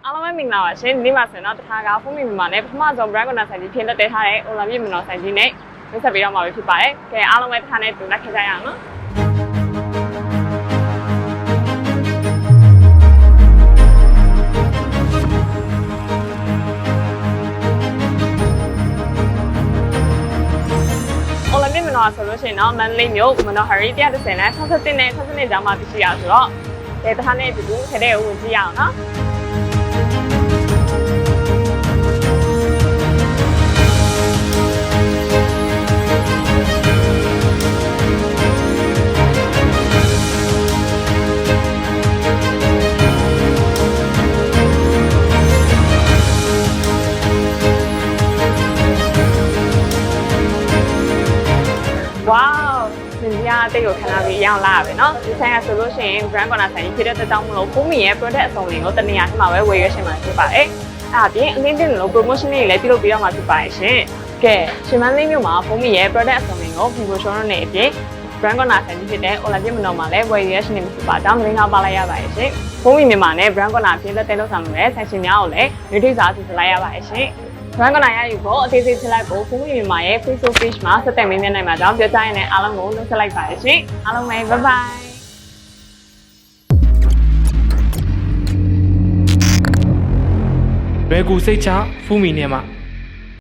အားလုံးပဲမင်္ဂလာပါရှင်ဒီနေ့မှာဆိုတော့တခါကဖုန်းမီမြန်မာနဲ့ပထမဆုံး brand corner ဆိုင်ကြီးဖြစ်လက်တဲထားတဲ့ online ပြည်မနော်ဆိုင်ကြီးနဲ့မိတ်ဆက်ပေးတော့မှာပဲဖြစ်ပါတယ်။ကဲအားလုံးပဲတစ်ခါနဲ့တူလက်ခဲ့ကြရအောင်နော်။ online ပြည်မနော်ဆိုလို့ရှိရင်တော့မန္တလေးမြို့မနော်ဟရီ130နဲ့61နဲ့62ကျောင်းမှာတရှိရဆိုတော့ကဲတစ်ခါနဲ့အတူတူထဲထဲကိုဝင်ကြည့်ရအောင်နော်။ Wow ဒီညအတိတ်ကိုခဏလေးရောင်းလာပဲเนาะဒီဆိုင်ကဆိုလို့ရှိရင် brand corner ဆိုင်ကြီးဖြစ်တဲ့တောင်းမလို့ဖုန်းမီရဲ့ product အစုံတွေကိုတနေရာထဲမှာပဲဝယ်ရရှင်မှာဖြစ်ပါတယ်အဲ့အပြင်အလင်းတင်လို့ promotion တွေလည်းပြုလုပ်ပေးတော့မှာဖြစ်ပါတယ်ရှင်ကဲရှင်မန်းလေးမြို့မှာဖုန်းမီရဲ့ product အစုံတွေကို Vivo Showroom နဲ့အပြင် brand corner ဆိုင်ကြီးဖြစ်တဲ့ online ပြမနော်မှာလည်းဝယ်ရရှင်နေမှာဖြစ်ပါတောင်းသတင်းကောင်းပါလိုက်ရပါတယ်ရှင်ဖုန်းမီမြန်မာနဲ့ brand corner ဖြစ်တဲ့လောက်ဆောင်လို့ဆိုင်ရှင်များကိုလည်းnew data စာစီလိုက်ရပါတယ်ရှင်brand corner ရယူဖို့အသေးစိတ်ချက်လိုက်ကိုဖုန်းမီမြန်မာရဲ့ Facebook page မှာဆက်သွယ်မေးမြန်းနိုင်မှာကြောင်းပြောကြရတဲ့အားလုံးကိုနှုတ်ဆက်လိုက်ပါတယ်ရှင်အားလုံးပဲ bye bye လွယ်ကူစိတ်ချဖူးမီနဲ့မှာ